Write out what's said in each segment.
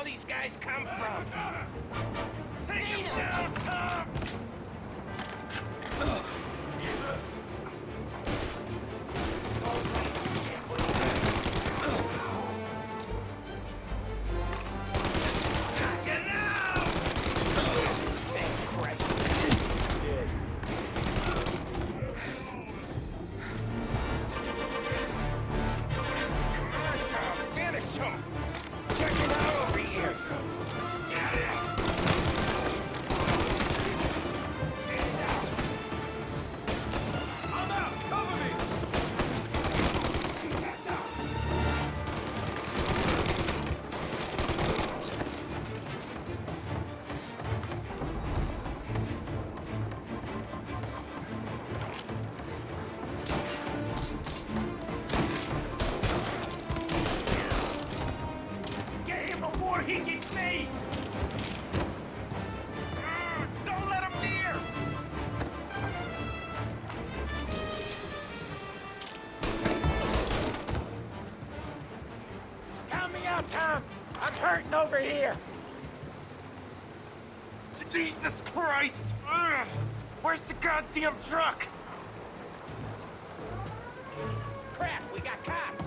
all these guys come from? Take him down, Tom! He gets me! Don't let him near! Count me out, Tom! I'm hurting over here! Jesus Christ! Ugh. Where's the goddamn truck? Crap, we got cops!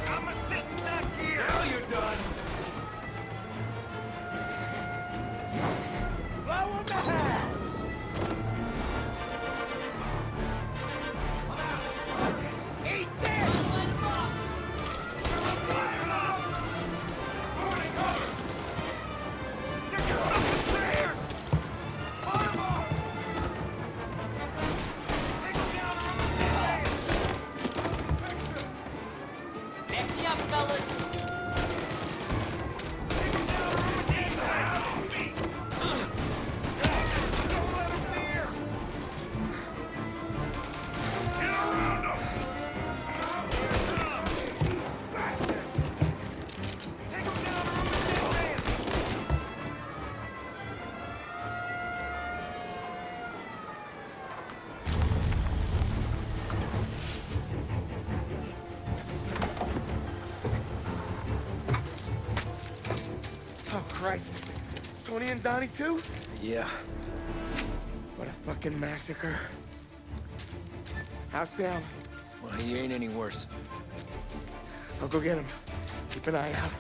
I'm a sitting duck here. Now you're done. Blow him the head. Eat this. Let him up. Fire him up. Morning cover. They're coming up the stairs. Fire him up. Take him down Pick me up, fellas! Oh, Christ. Tony and Donnie, too? Yeah. What a fucking massacre. How's Sam? Well, he ain't any worse. I'll go get him. Keep an eye out.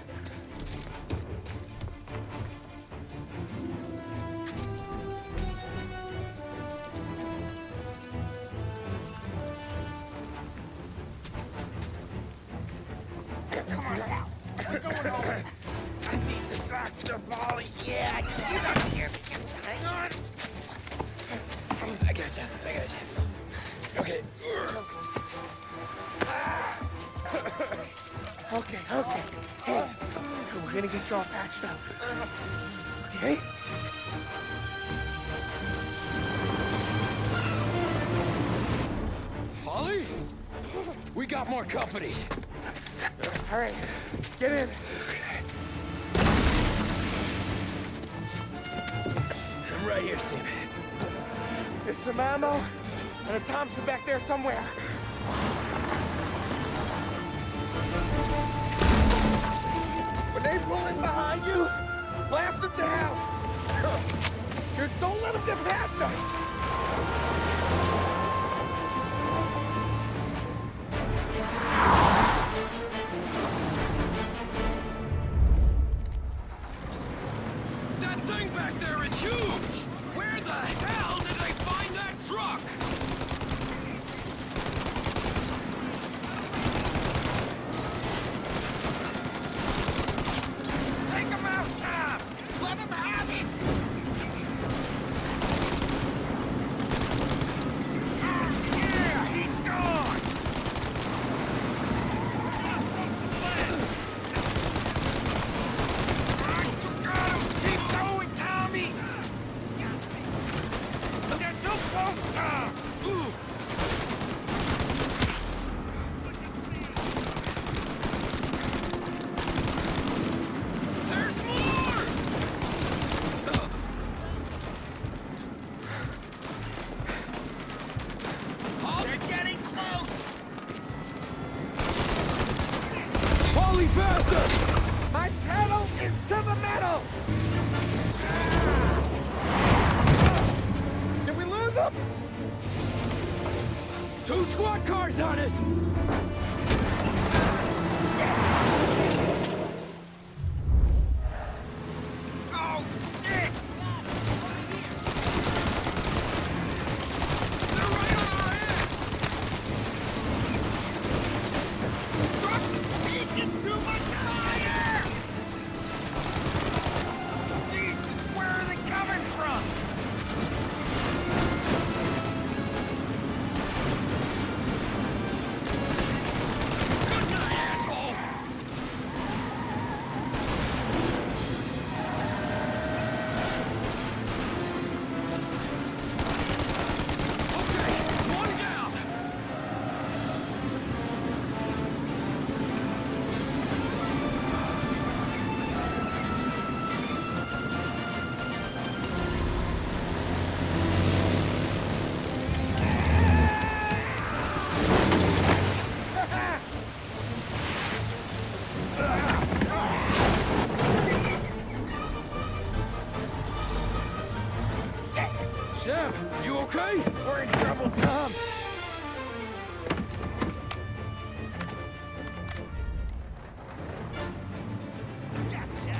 Come on now. We're going home. I need the doctor, Molly. Yeah, I can see that here. Just hang on. I gotcha. Okay. Okay. Hey, we're gonna get you all patched up. Okay? Polly? We got more company. All right, get in. I'm right here, Sam. There's some ammo and a Thompson back there somewhere. When they pull in behind you, blast them to hell. Just don't let them get past us. That thing back there is huge! Where the hell did they find that truck? Take him out, Tom! Let him have it! Polly, faster! My pedal is to the metal! Did we lose him? 2 squad cars on us! Oh, shit! They're right on our ass! Truck's speaking too much fire! Jesus, where are they coming from? Good asshole! Okay, one down! Sam, you okay? We're in trouble, Tom. Gotcha.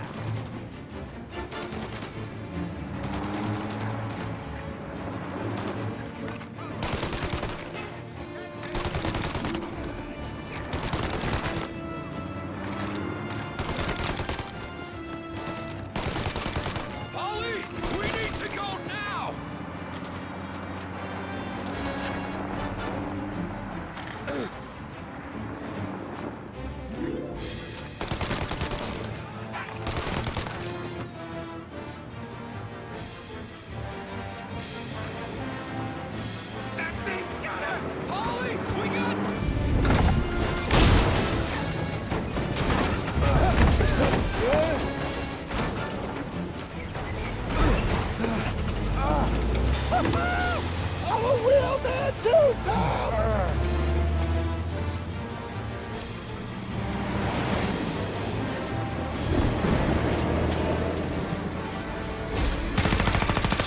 Polly, we need to go now! That thing's gotta... Polly, we got... I'm a real man too, Tom!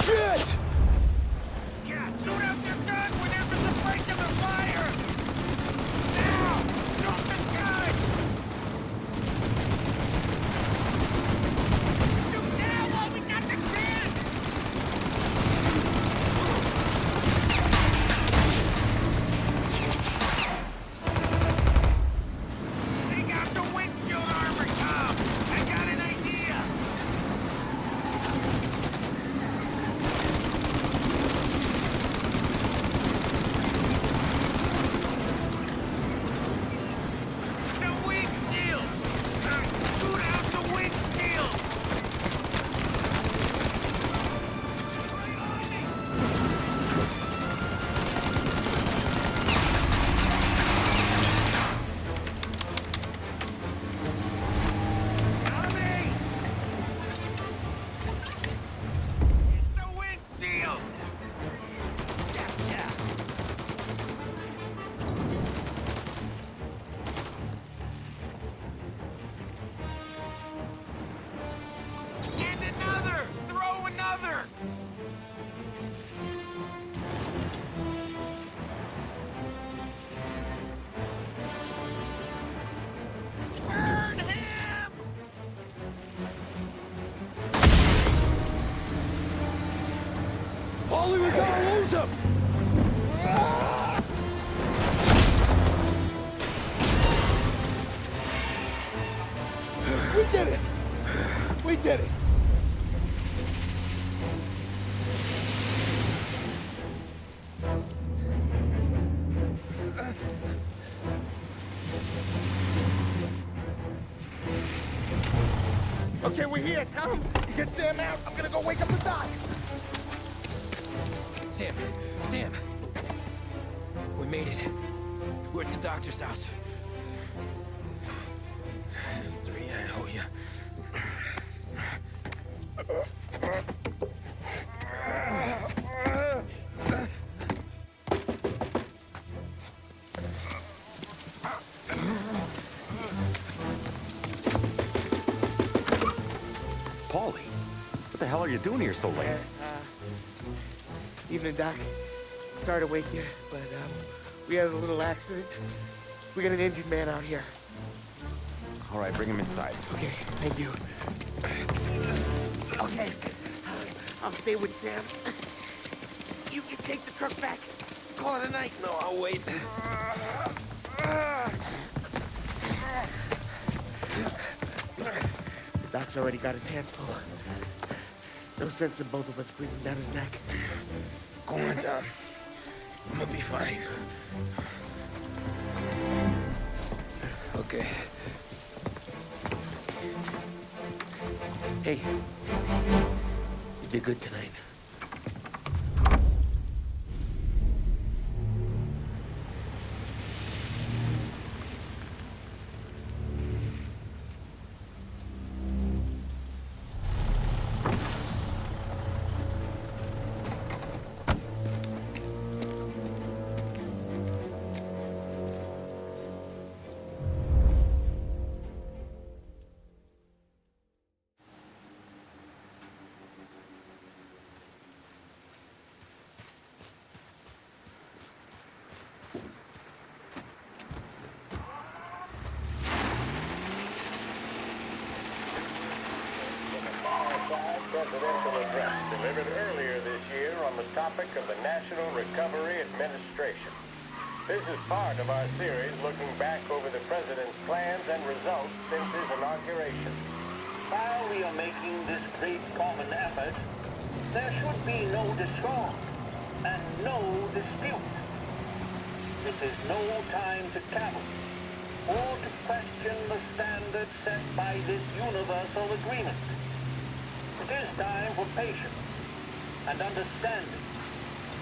Shit! Yeah, shoot out your gun whenever the break of the fire! Now! Shoot the gun! Shoot now while we got the chance! Take out the windshield armor, Tom! I got an idea! The windshield! Shoot out the windshield! Right on me! Tommy! The windshield! Gotcha! And another! Throw another! Burn him! Polly, we gotta lose him! We did it! We did it! Okay, we're here, Tom. You get Sam out. I'm gonna go wake up the doc. Sam! We made it. We're at the doctor's house. This is 3, I owe you. the hell are you doing here so late? Evening, Doc. Sorry to wake you, but we had a little accident. We got an injured man out here. All right, bring him inside. Okay, thank you. Okay, I'll stay with Sam. You can take the truck back. Call it a night. No, I'll wait. The doc's already got his hands full. No sense in both of us breathing down his neck. Go on, Tom. I'm gonna be fine. Okay. Hey, you did good tonight. Presidential address delivered earlier this year on the topic of the National Recovery Administration. This is part of our series looking back over the president's plans and results since his inauguration. While we are making this great common effort, there should be no discord and no dispute. This is no time to cavil or to question the standards set by this universal agreement. It is time for patience and understanding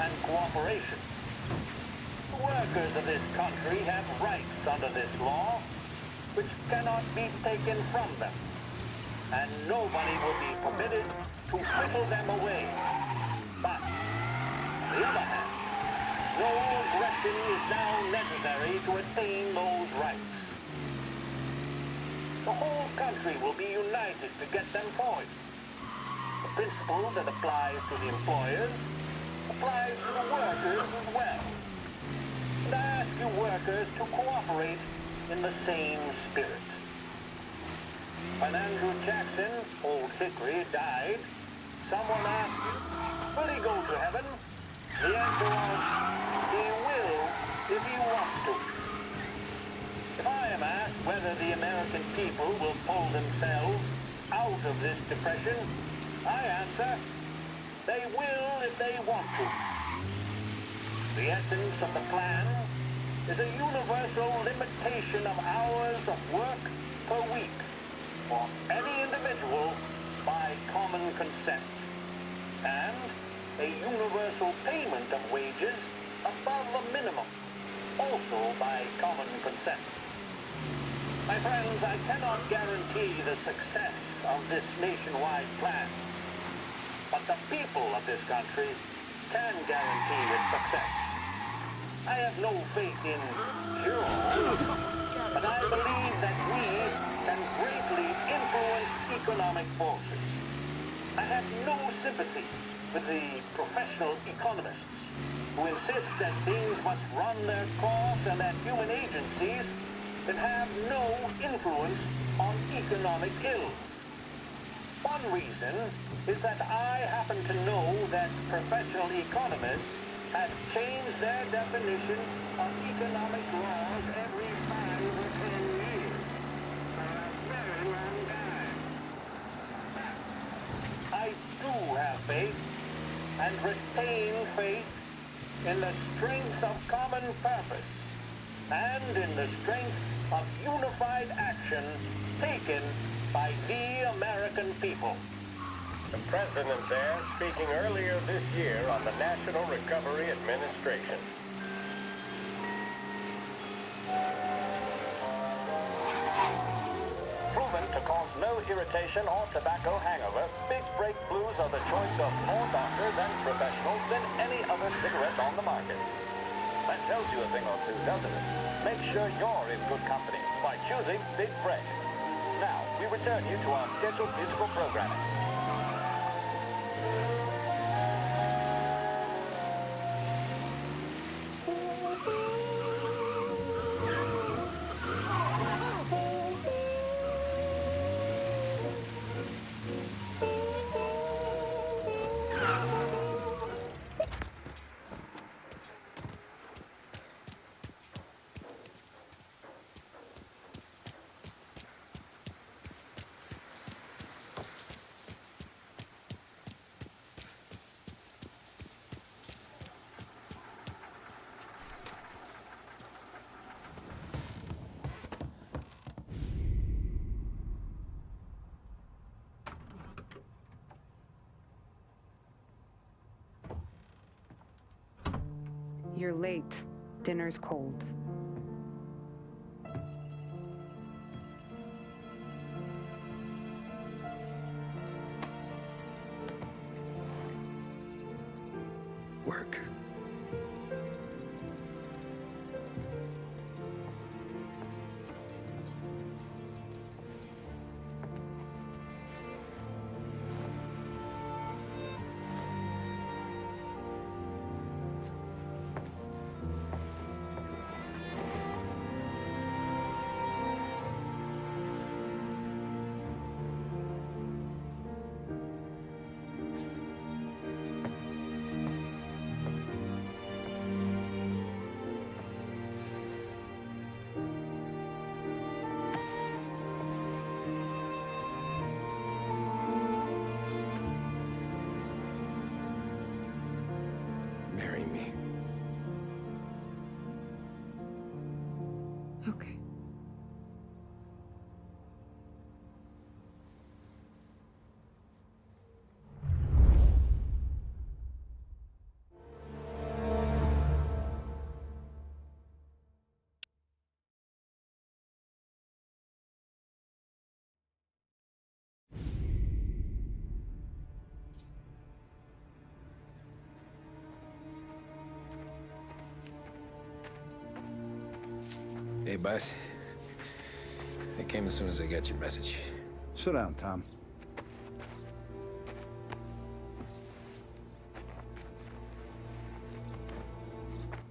and cooperation. The workers of this country have rights under this law which cannot be taken from them, and nobody will be permitted to whittle them away. But, on the other hand, no aggression is now necessary to attain those rights. The whole country will be united to get them forward. The principle that applies to the employers applies to the workers as well. And I ask you workers to cooperate in the same spirit. When Andrew Jackson, Old Hickory, died, someone asked, will he go to heaven? The answer was, he will if he wants to. If I am asked whether the American people will pull themselves out of this depression, I answer, they will if they want to. The essence of the plan is a universal limitation of hours of work per week for any individual by common consent, and a universal payment of wages above the minimum, also by common consent. My friends, I cannot guarantee the success of this nationwide plan, but the people of this country can guarantee its success. I have no faith in cure, but I believe that we can greatly influence economic forces. I have no sympathy with the professional economists who insist that things must run their course and that human agencies can have no influence on economic ills. One reason is that I happen to know that professional economists have changed their definition of economic laws every 5 or 10 years for a very long time. I do have faith and retain faith in the strength of common purpose and in the strength of unified action taken by the American people. The president there speaking earlier this year on the National Recovery Administration. Proven to cause no irritation or tobacco hangover, Big Break Blues are the choice of more doctors and professionals than any other cigarette on the market. That tells you a thing or two, doesn't it? Make sure you're in good company by choosing Big Break. Now, we return you to our scheduled musical programming. You're late. Dinner's cold. Work. Marry me. Okay. Hey, boss. I came as soon as I got your message. Sit down, Tom.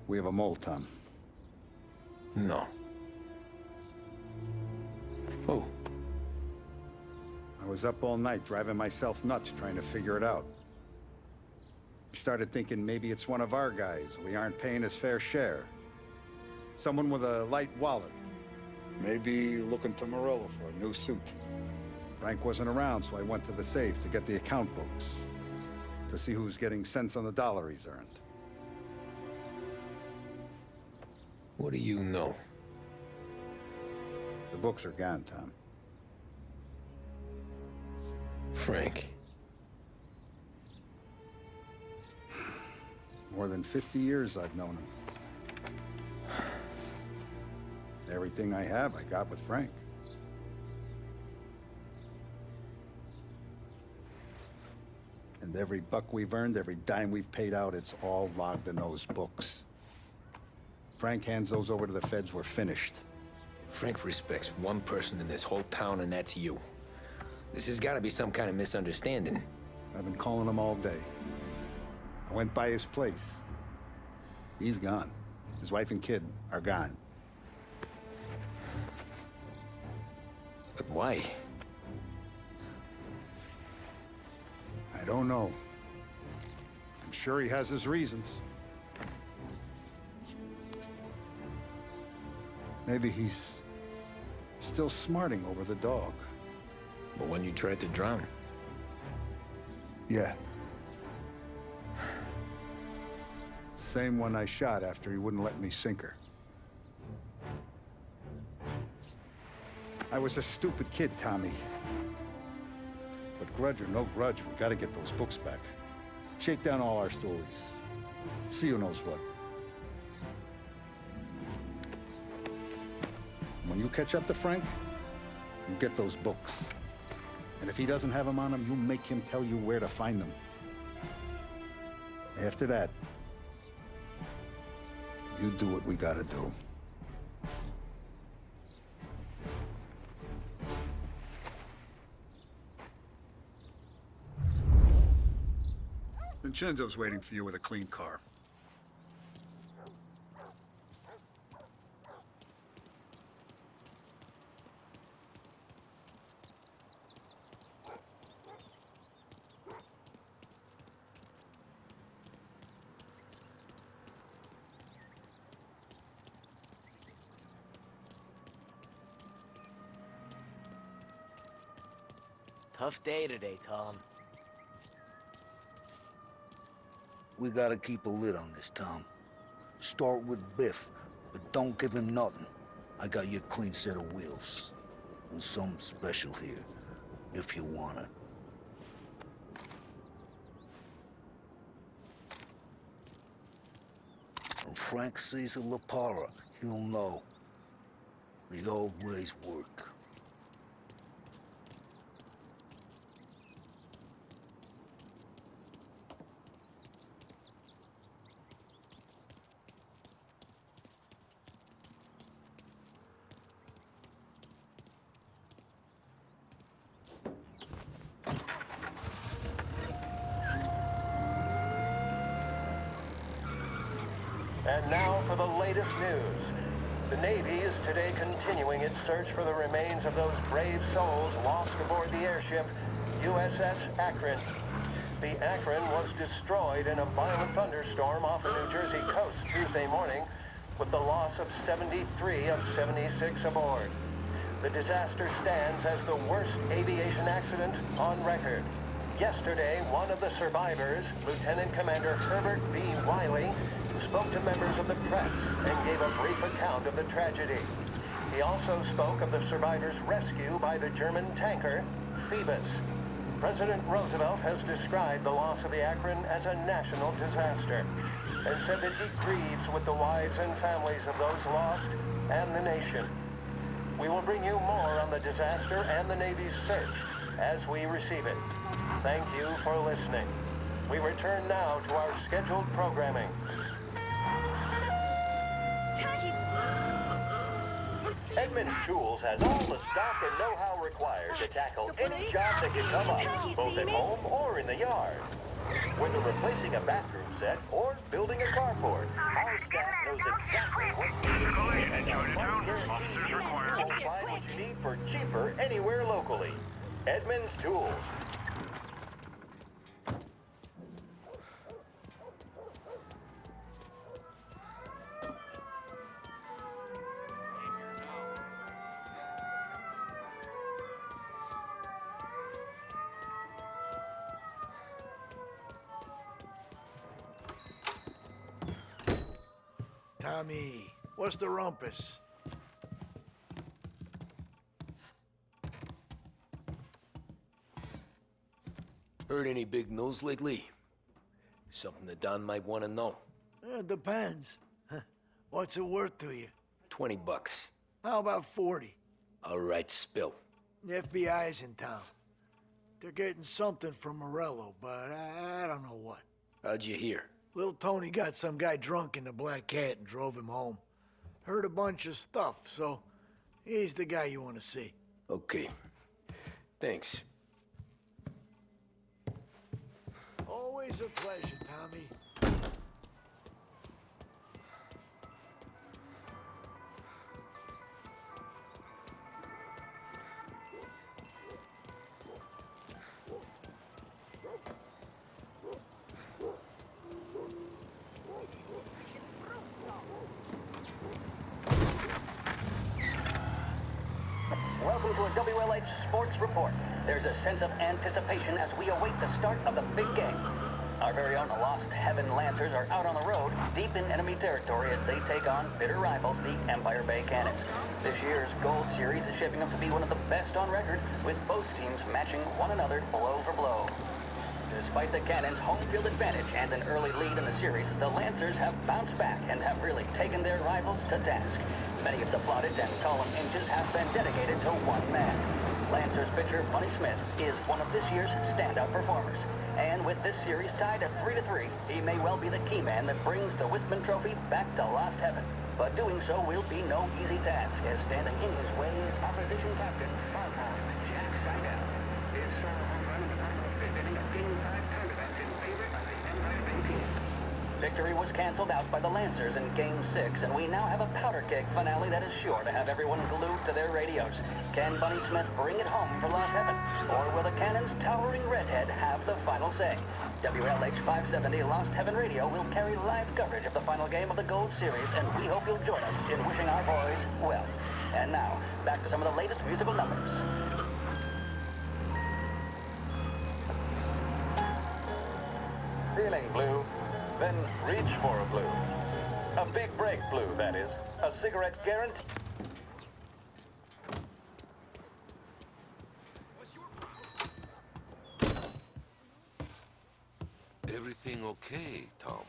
We have a mole, Tom. No. Oh, I was up all night driving myself nuts trying to figure it out. I started thinking maybe it's one of our guys. We aren't paying his fair share. Someone with a light wallet. Maybe looking to Morello for a new suit. Frank wasn't around, so I went to the safe to get the account books. To see who's getting cents on the dollar he's earned. what do you know? The books are gone, Tom. Frank. More than 50 years I've known him. Everything I have, I got with Frank. And every buck we've earned, every dime we've paid out, it's all logged in those books. Frank hands those over to the feds, we're finished. Frank respects one person in this whole town, and that's you. This has got to be some kind of misunderstanding. I've been calling him all day. I went by his place. He's gone. His wife and kid are gone. But why? I don't know. I'm sure he has his reasons. Maybe he's still smarting over the dog. The one you tried to drown? Yeah. Same one I shot after he wouldn't let me sink her. I was a stupid kid, Tommy. But grudge or no grudge, we gotta get those books back. Shake down all our stories. See who knows what. When you catch up to Frank, you get those books. And if he doesn't have them on him, you make him tell you where to find them. After that, you do what we gotta do. Vincenzo's waiting for you with a clean car. Tough day today, Tom. We gotta keep a lid on this, Tom. Start with Biff, but don't give him nothing. I got you a clean set of wheels. And something special here, if you want it. When Frank sees a Lapara, he'll know. The old ways work. And now for the latest news. The Navy is today continuing its search for the remains of those brave souls lost aboard the airship USS Akron. The Akron was destroyed in a violent thunderstorm off the New Jersey coast Tuesday morning, with the loss of 73 of 76 aboard. The disaster stands as the worst aviation accident on record. Yesterday, one of the survivors, Lieutenant Commander Herbert B. Wiley, spoke to members of the press and gave a brief account of the tragedy. He also spoke of the survivors' rescue by the German tanker, Phoebus. President Roosevelt has described the loss of the Akron as a national disaster and said that he grieves with the wives and families of those lost and the nation. We will bring you more on the disaster and the Navy's search as we receive it. Thank you for listening. We return now to our scheduled programming. Edmunds Tools has all the stock and know-how required to tackle any job that can come up, both at home or in the yard. Whether replacing a bathroom set or building a carport, our staff knows exactly what's needed, and our parts guarantee you will find what you need for cheaper anywhere locally. Edmunds Tools. Tommy, what's the rumpus? Heard any big news lately? Something that Don might want to know. Depends. What's it worth to you? $20. How about 40? All right, spill. The FBI's in town. They're getting something from Morello, but I don't know what. How'd you hear? Little Tony got some guy drunk in the Black Cat and drove him home. Heard a bunch of stuff, so he's the guy you want to see. Okay. Thanks. Always a pleasure, Tommy. Welcome to a WLH Sports Report. There's a sense of anticipation as we await the start of the big game. Our very own Lost Heaven Lancers are out on the road, deep in enemy territory as they take on bitter rivals, the Empire Bay Cannons. This year's Gold Series is shaping up to be one of the best on record, with both teams matching one another blow for blow. Despite the Cannons' home field advantage and an early lead in the series, the Lancers have bounced back and have really taken their rivals to task. Many of the plaudits and column inches have been dedicated to one man. Lancers pitcher Bunny Smith is one of this year's standout performers. And with this series tied at 3-3, he may well be the key man that brings the Wispman Trophy back to Lost Heaven. But doing so will be no easy task, as standing in his way is opposition captain, Farfall Jack Seidel. His home run in the top of the fifth inning of Game 5 tournament in favor of the Empire victory was canceled out by the Lancers in Game 6, and we now have a powder keg finale that is sure to have everyone glued to their radios. Can Bunny Smith bring it home for Lost Heaven? Or will the cannon's towering redhead have the final say? WLH 570 Lost Heaven Radio will carry live coverage of the final game of the Gold Series, and we hope you'll join us in wishing our boys well. And now, back to some of the latest musical numbers. Feeling blue? Then reach for a blue. A big break blue, that is. A cigarette guarantee. Everything okay, Tom?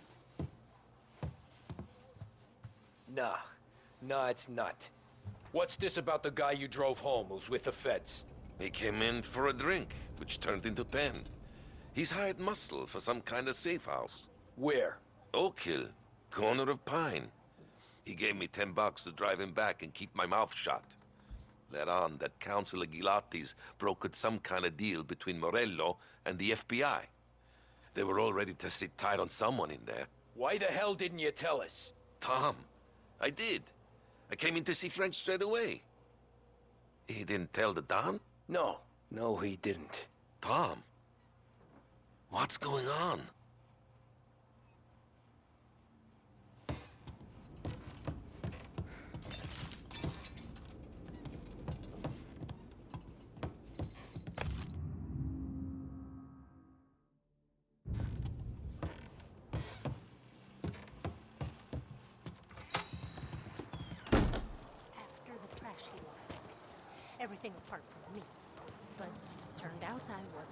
Nah, it's not. What's this about the guy you drove home who's with the feds? He came in for a drink, which turned into 10. He's hired muscle for some kind of safe house. Where? Oak Hill, corner of Pine. He gave me $10 to drive him back and keep my mouth shut. Let on that Councilor Gilatti's brokered some kind of deal between Morello and the FBI. They were all ready to sit tight on someone in there. Why the hell didn't you tell us? Tom, I did. I came in to see Frank straight away. He didn't tell the Don? No, he didn't. Tom, what's going on? Everything apart from me. But turned out I wasn't.